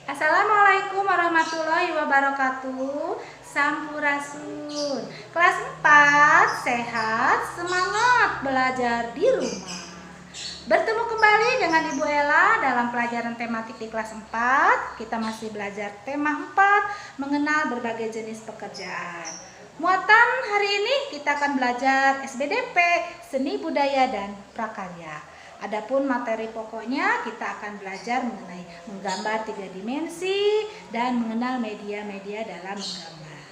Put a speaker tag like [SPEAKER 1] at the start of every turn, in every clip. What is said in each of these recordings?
[SPEAKER 1] Assalamualaikum warahmatullahi wabarakatuh. Sampurasun. Kelas 4, sehat, semangat belajar di rumah. Bertemu kembali dengan Ibu Ella dalam pelajaran tematik di kelas 4. Kita masih belajar tema 4, mengenal berbagai jenis pekerjaan. Muatan hari ini kita akan belajar SBDP, Seni Budaya dan Prakarya. Adapun materi pokoknya kita akan belajar mengenai menggambar 3 dimensi dan mengenal media-media dalam menggambar.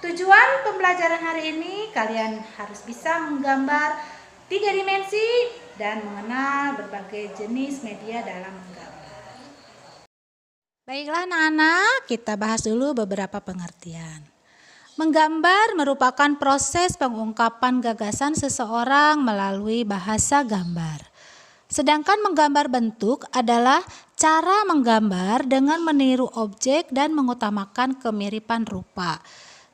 [SPEAKER 1] Tujuan pembelajaran hari ini kalian harus bisa menggambar 3 dimensi dan mengenal berbagai jenis media dalam menggambar. Baiklah anak-anak, kita bahas dulu beberapa pengertian. Menggambar merupakan proses pengungkapan gagasan seseorang melalui bahasa gambar. Sedangkan menggambar bentuk adalah cara menggambar dengan meniru objek dan mengutamakan kemiripan rupa.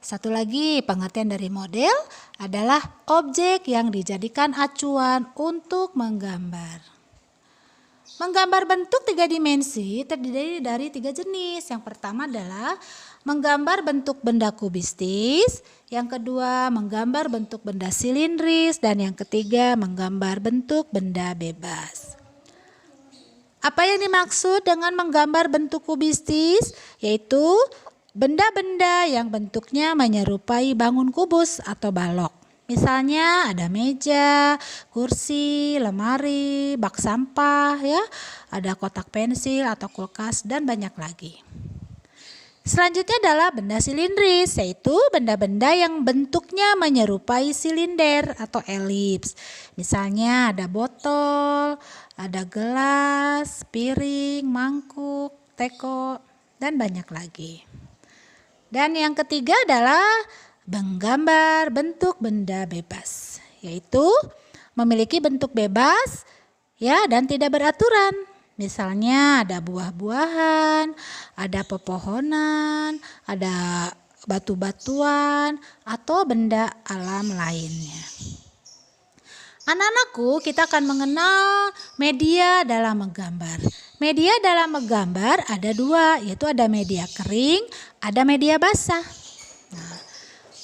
[SPEAKER 1] Satu lagi pengertian dari model adalah objek yang dijadikan acuan untuk menggambar. Menggambar bentuk 3 dimensi terdiri dari 3 jenis. Yang pertama adalah menggambar bentuk benda kubistis, yang kedua menggambar bentuk benda silindris, dan yang ketiga menggambar bentuk benda bebas. Apa yang dimaksud dengan menggambar bentuk kubistis? Yaitu benda-benda yang bentuknya menyerupai bangun kubus atau balok. Misalnya ada meja, kursi, lemari, bak sampah, ya, ada kotak pensil atau kulkas dan banyak lagi. Selanjutnya adalah benda silindris, yaitu benda-benda yang bentuknya menyerupai silinder atau elips. Misalnya ada botol, ada gelas, piring, mangkuk, teko, dan banyak lagi. Dan yang ketiga adalah menggambar bentuk benda bebas, yaitu memiliki bentuk bebas ya dan tidak beraturan. Misalnya ada buah-buahan, ada pepohonan, ada batu-batuan atau benda alam lainnya. Anak-anakku, kita akan mengenal media dalam menggambar. Media dalam menggambar ada 2, yaitu ada media kering, ada media basah. Nah,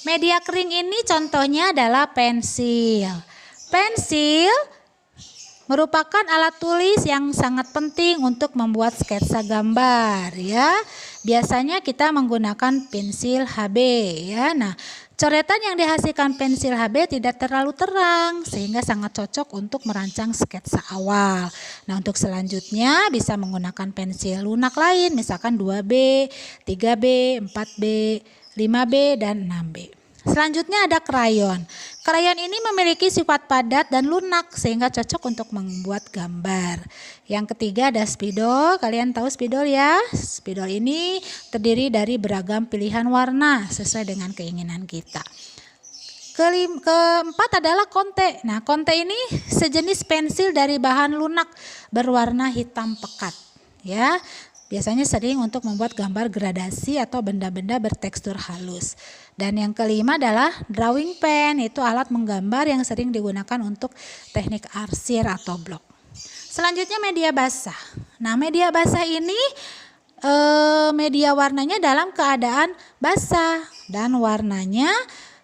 [SPEAKER 1] media kering ini contohnya adalah pensil. Pensil merupakan alat tulis yang sangat penting untuk membuat sketsa gambar ya. Biasanya kita menggunakan pensil HB ya. Nah, coretan yang dihasilkan pensil HB tidak terlalu terang sehingga sangat cocok untuk merancang sketsa awal. Nah, untuk selanjutnya bisa menggunakan pensil lunak lain, misalkan 2B, 3B, 4B, 5B dan 6B. Selanjutnya ada krayon. Krayon ini memiliki sifat padat dan lunak sehingga cocok untuk membuat gambar. Yang ketiga ada spidol. Kalian tahu spidol ya? Spidol ini terdiri dari beragam pilihan warna sesuai dengan keinginan kita. Keempat adalah konte. Nah, konte ini sejenis pensil dari bahan lunak berwarna hitam pekat ya. Biasanya sering untuk membuat gambar gradasi atau benda-benda bertekstur halus. Dan yang kelima adalah drawing pen, itu alat menggambar yang sering digunakan untuk teknik arsir atau blok. Selanjutnya media basah. Nah, media basah ini media warnanya dalam keadaan basah dan warnanya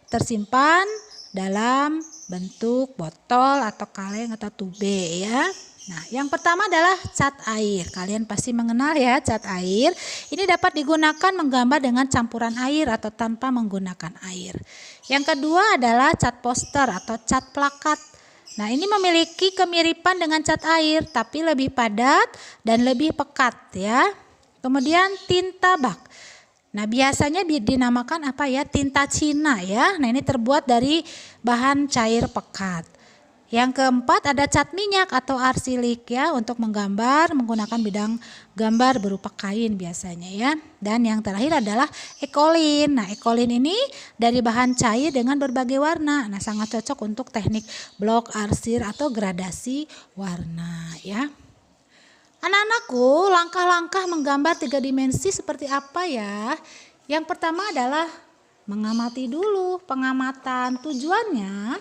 [SPEAKER 1] tersimpan dalam bentuk botol atau kaleng atau tube ya. Nah, yang pertama adalah cat air. Kalian pasti mengenal ya cat air. Ini dapat digunakan menggambar dengan campuran air atau tanpa menggunakan air. Yang kedua adalah cat poster atau cat plakat. Nah, ini memiliki kemiripan dengan cat air tapi lebih padat dan lebih pekat ya. Kemudian tinta bak. Nah, biasanya dinamakan apa ya? Tinta Cina ya. Nah, ini terbuat dari bahan cair pekat. Yang keempat ada cat minyak atau arsilik ya, untuk menggambar menggunakan bidang gambar berupa kain biasanya ya. Dan yang terakhir adalah ekolin. Nah, ekolin ini dari bahan cair dengan berbagai warna. Nah, sangat cocok untuk teknik blok, arsir atau gradasi warna ya. Anak-anakku, langkah-langkah menggambar 3 dimensi seperti apa ya? Yang pertama adalah mengamati dulu. Pengamatan tujuannya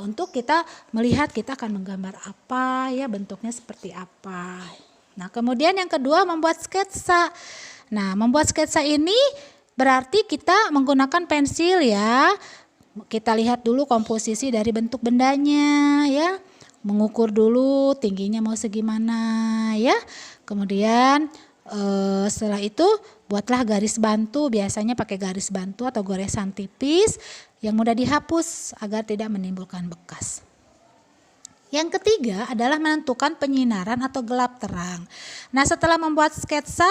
[SPEAKER 1] untuk kita melihat kita akan menggambar apa ya, bentuknya seperti apa. Nah, kemudian yang kedua membuat sketsa. Nah, membuat sketsa ini berarti kita menggunakan pensil ya. Kita lihat dulu komposisi dari bentuk bendanya ya. Mengukur dulu tingginya mau segimana ya. Kemudian setelah itu buatlah garis bantu, biasanya pakai garis bantu atau goresan tipis yang mudah dihapus agar tidak menimbulkan bekas. Yang ketiga adalah menentukan penyinaran atau gelap terang. Nah, setelah membuat sketsa,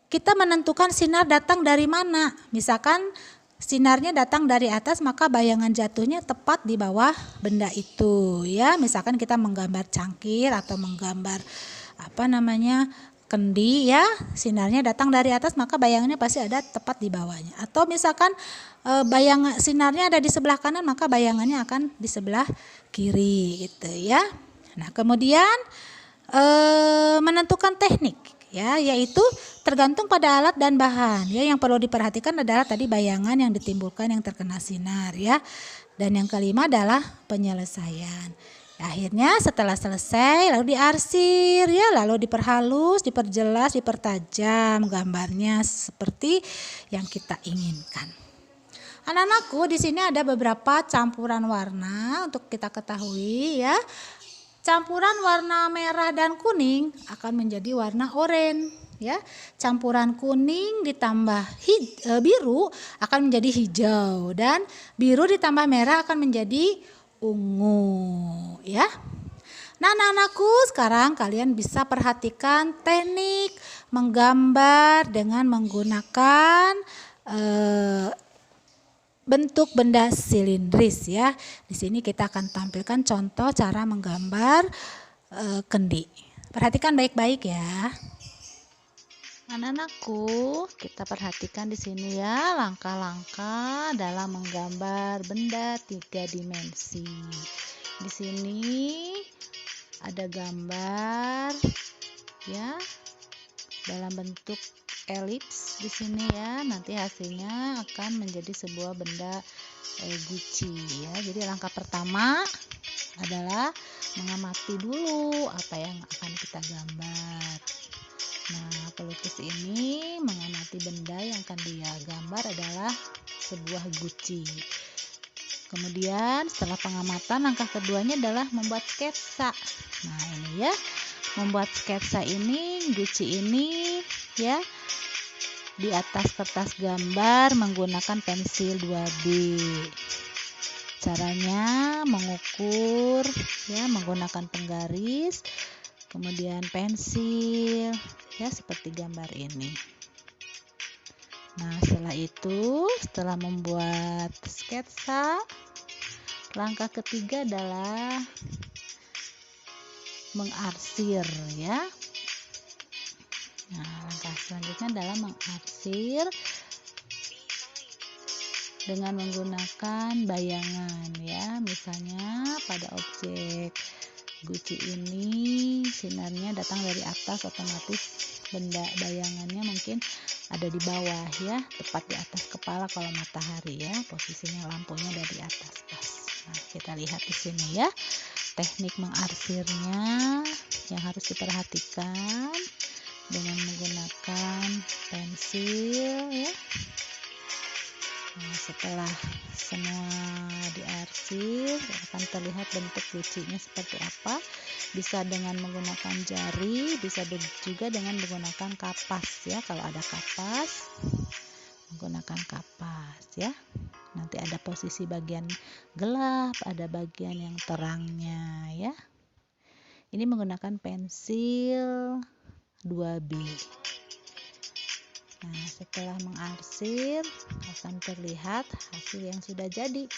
[SPEAKER 1] kita menentukan sinar datang dari mana. Misalkan sinarnya datang dari atas, maka bayangan jatuhnya tepat di bawah benda itu ya. Misalkan kita menggambar cangkir atau menggambar kendi ya, sinarnya datang dari atas, maka bayangannya pasti ada tepat di bawahnya. Atau misalkan bayangan sinarnya ada di sebelah kanan, maka bayangannya akan di sebelah kiri gitu ya. Nah, kemudian menentukan teknik ya, yaitu tergantung pada alat dan bahan ya. Yang perlu diperhatikan adalah tadi bayangan yang ditimbulkan yang terkena sinar ya. Dan yang kelima adalah penyelesaian. Akhirnya setelah selesai lalu diarsir ya, lalu diperhalus, diperjelas, dipertajam gambarnya seperti yang kita inginkan. Anak-anakku, di sini ada beberapa campuran warna untuk kita ketahui ya. Campuran warna merah dan kuning akan menjadi warna oranye ya. Campuran kuning ditambah biru akan menjadi hijau, dan biru ditambah merah akan menjadi ungu ya. Nah, anak-anakku, sekarang kalian bisa perhatikan teknik menggambar dengan menggunakan bentuk benda silindris ya. Di sini kita akan tampilkan contoh cara menggambar kendi. Perhatikan baik-baik ya. Anak-anakku, kita perhatikan di sini ya langkah-langkah dalam menggambar benda 3 dimensi. Di sini ada gambar ya dalam bentuk elips di sini ya. Nanti hasilnya akan menjadi sebuah benda guci ya. Jadi langkah pertama adalah mengamati dulu apa yang akan kita gambar. Nah, pelukis ini mengamati benda yang akan dia gambar adalah sebuah guci. Kemudian setelah pengamatan, langkah keduanya adalah membuat sketsa. Nah, ini ya, membuat sketsa ini, guci ini ya, di atas kertas gambar menggunakan pensil 2B. Caranya mengukur ya, menggunakan penggaris, kemudian pensil ya, seperti gambar ini. Nah, setelah membuat sketsa, langkah ketiga adalah mengarsir ya. Nah, langkah selanjutnya adalah mengarsir dengan menggunakan bayangan ya. Misalnya pada objek guci ini sinarnya datang dari atas, otomatis benda bayangannya mungkin ada di bawah ya, tepat di atas kepala kalau matahari ya, posisinya lampunya ada di atas pas. Nah, kita lihat di sini ya teknik mengarsirnya yang harus diperhatikan dengan menggunakan pensil ya. Nah, setelah semua diarsir akan terlihat bentuk gucinya seperti apa. Bisa dengan menggunakan jari, bisa juga dengan menggunakan kapas ya. Kalau ada kapas, menggunakan kapas ya. Nanti ada posisi bagian gelap, ada bagian yang terangnya ya. Ini menggunakan pensil 2B. Nah, setelah mengarsir akan terlihat hasil yang sudah jadi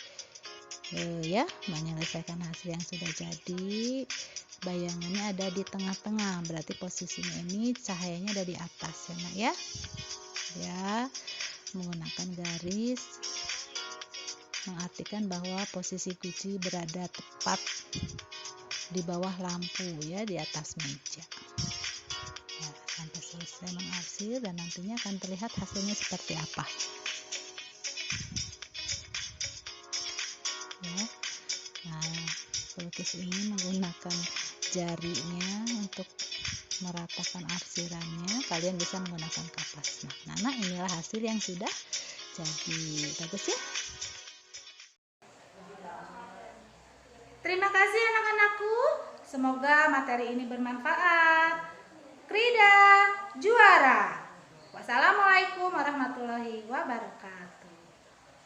[SPEAKER 1] ya, menyelesaikan hasil yang sudah jadi. Bayangannya ada di tengah-tengah, berarti posisinya ini cahayanya ada di atas ya nak ya. Ya, menggunakan garis mengartikan bahwa posisi guci berada tepat di bawah lampu ya, di atas meja. Sampai selesai mengarsir dan nantinya akan terlihat hasilnya seperti apa ya. Nah, pelukis ini menggunakan jarinya untuk
[SPEAKER 2] meratakan arsirannya, kalian bisa menggunakan kapas. Nah, inilah hasil yang sudah jadi. Bagus ya?
[SPEAKER 1] Terima kasih anak-anakku. Semoga materi ini bermanfaat. Krida.